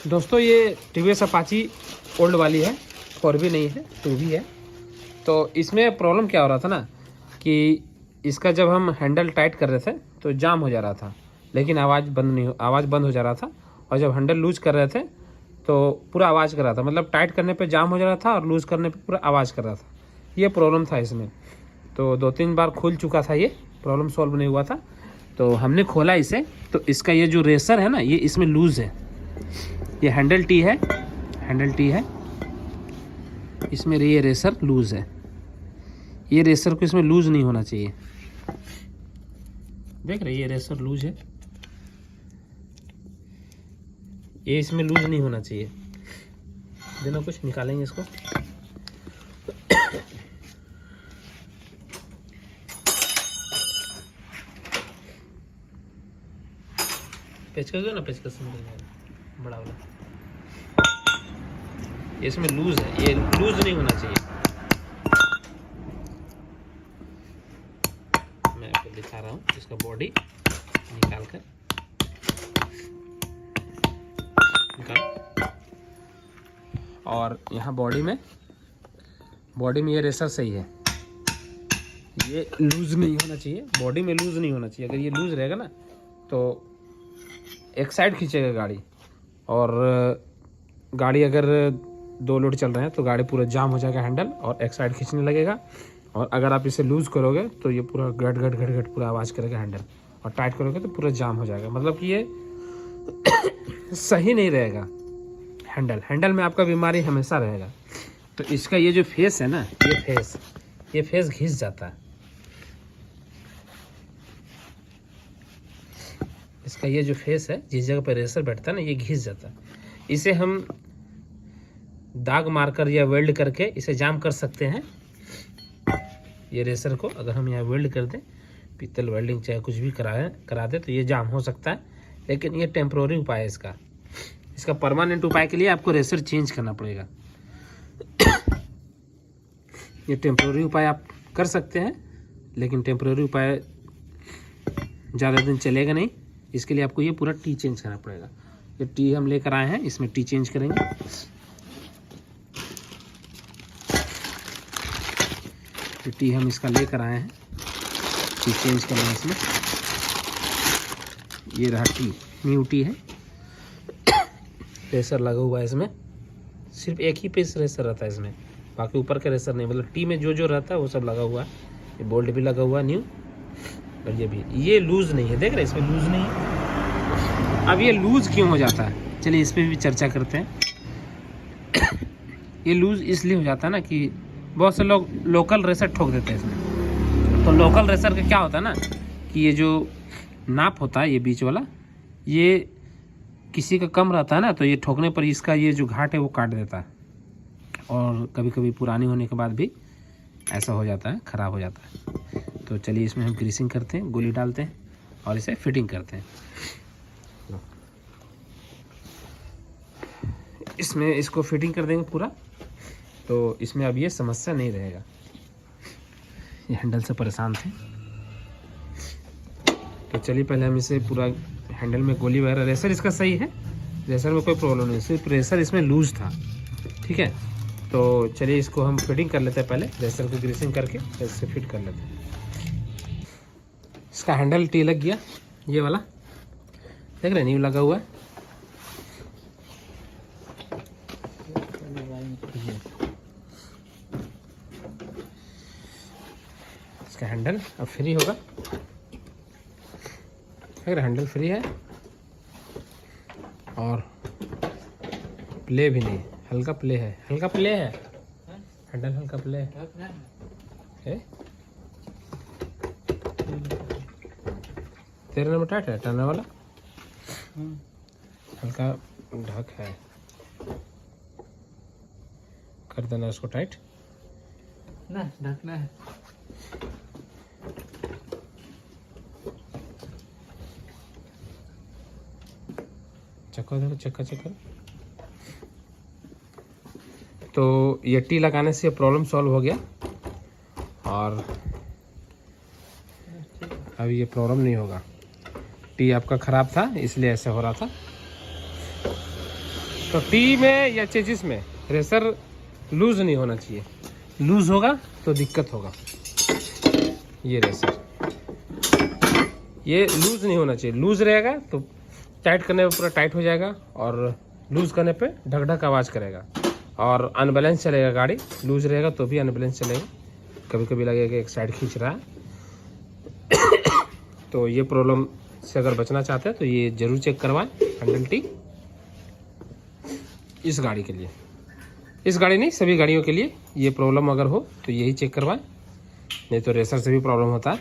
दोस्तों ये TVS Apache old वाली है, 4 भी नहीं है 2 भी है। तो इसमें प्रॉब्लम क्या हो रहा था ना कि इसका जब हम हैंडल टाइट कर रहे थे तो जाम हो जा रहा था, लेकिन आवाज़ बंद हो जा रहा था। और जब हैंडल लूज कर रहे थे तो पूरा आवाज़ कर रहा था, मतलब टाइट करने पे जाम हो जा रहा था और लूज़ करने पे पूरा आवाज़ कर रहा था। ये प्रॉब्लम था इसमें। तो 2-3 बार खुल चुका था, ये प्रॉब्लम सॉल्व नहीं हुआ था। तो हमने खोला इसे, तो इसका ये जो रेसर है ना, ये इसमें लूज़ है। ये हैंडल टी है, इसमें ये रेसर लूज़ है। ये रेसर को इसमें लूज़ नहीं होना चाहिए। देख रहे, ये रेसर लूज़ है, ये इसमें लूज़ नहीं होना चाहिए। देना कुछ निकालेंगे इसको। पेचकस दो ना, पेचकस बड़ा वाला, इसमें लूज है, ये लूज नहीं होना चाहिए। मैं आपको दिखा रहा हूँ इसका बॉडी निकाल कर। और यहाँ बॉडी में ये रेसर सही है, ये लूज नहीं होना चाहिए, बॉडी में लूज नहीं होना चाहिए। अगर ये लूज रहेगा ना तो एक साइड खींचेगा गाड़ी, और गाड़ी अगर 2 लोड चल रहे हैं तो गाड़ी पूरा जाम हो जाएगा हैंडल, और एक साइड खींचने लगेगा। और अगर आप इसे लूज़ करोगे तो ये पूरा गट गट गट गट पूरा आवाज़ करेगा हैंडल, और टाइट करोगे तो पूरा जाम हो जाएगा। मतलब कि ये सही नहीं रहेगा। हैंडल में आपका बीमारी हमेशा रहेगा। तो इसका ये जो फेस है ना, ये फेस घिस जाता है। इसका ये जो फेस है, जिस जगह पर रेसर बैठता है ना, ये घिस जाता है। इसे हम दाग मारकर या वेल्ड करके इसे जाम कर सकते हैं। ये रेसर को अगर हम यहाँ वेल्ड कर दें, पीतल वेल्डिंग चाहे कुछ भी करा दे, तो ये जाम हो सकता है। लेकिन ये टेम्प्रोरी उपाय है इसका परमानेंट उपाय के लिए आपको रेसर चेंज करना पड़ेगा। ये टेम्प्रोरी उपाय आप कर सकते हैं, लेकिन टेम्प्रोरी उपाय ज़्यादा दिन चलेगा नहीं। इसके लिए आपको ये पूरा टी चेंज करना पड़ेगा। ये टी हम लेकर आए हैं, इसमें टी चेंज करेंगे। ये टी हम इसका लेकर आए हैं, टी चेंज करेंगे इसमें। ये रहा टी, न्यू टी है। रेसर लगा हुआ है इसमें, सिर्फ एक ही पीस रेसर रहता है इसमें, बाकी ऊपर का रेसर नहीं। मतलब टी में जो रहता है वो सब लगा हुआ है। ये बोल्ट भी लगा हुआ है न्यू, और ये भी, ये लूज नहीं है। देख रहे हैं, इसमें लूज नहीं है। अब ये लूज क्यों हो जाता है, चलिए इस पर भी चर्चा करते हैं। ये लूज इसलिए हो जाता है ना कि बहुत से लोग लोकल रेसर ठोक देते हैं इसमें। तो लोकल रेसर का क्या होता है ना कि ये जो नाप होता है, ये बीच वाला, ये किसी का कम रहता है ना, तो ये ठोकने पर इसका ये जो घाट है वो काट देता है। और कभी कभी पुरानी होने के बाद भी ऐसा हो जाता है, ख़राब हो जाता है। तो चलिए इसमें हम ग्रीसिंग करते हैं, गोली डालते हैं और इसे फिटिंग करते हैं। इसमें इसको फिटिंग कर देंगे पूरा, तो इसमें अब ये समस्या नहीं रहेगा। ये हैंडल से परेशान थे, तो चलिए पहले हम इसे पूरा हैंडल में गोली वगैरह, रेसर इसका सही है, रेसर में कोई प्रॉब्लम नहीं, सिर्फ रेसर इसमें लूज था। ठीक है, तो चलिए इसको हम फिटिंग कर लेते हैं। पहले रेसर को ग्रीसिंग करके इससे फिट कर लेते हैं। इसका हैंडल टी लग गया, ये वाला देख रहे हैं, न्यू लगा हुआ है। इसका हैंडल अब फ्री होगा, फिर हैंडल फ्री है और प्ले भी नहीं, हल्का प्ले है, हैंडल हल्का प्ले है। तेरे नंबर टाइट है, टर्नर वाला हल्का ढक है, कर देना उसको टाइट ना, ढकना है। चक्कर देखो, चक्कर। तो ये टी लगाने से प्रॉब्लम सॉल्व हो गया, और अब ये प्रॉब्लम नहीं होगा। टी आपका ख़राब था इसलिए ऐसे हो रहा था। तो टी में या चेजिस में रेसर लूज नहीं होना चाहिए, लूज होगा तो दिक्कत होगा। ये रेसर ये लूज नहीं होना चाहिए, लूज रहेगा तो टाइट करने पे पूरा टाइट हो जाएगा और लूज करने पे ढक ढक आवाज़ करेगा और अनबैलेंस चलेगा गाड़ी। लूज रहेगा तो भी अनबैलेंस चलेगा, कभी कभी लगेगा एक साइड खींच रहा है। तो ये प्रॉब्लम से अगर बचना चाहते हैं तो ये जरूर चेक करवाएं हैंडल टी, इस गाड़ी के लिए, इस गाड़ी नहीं सभी गाड़ियों के लिए ये प्रॉब्लम अगर हो तो यही चेक करवाएं, नहीं तो रेसर से भी प्रॉब्लम होता है।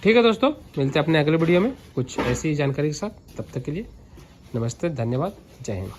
ठीक है दोस्तों, मिलते हैं अपने अगले वीडियो में कुछ ऐसी जानकारी के साथ। तब तक के लिए नमस्ते, धन्यवाद, जय हिंद।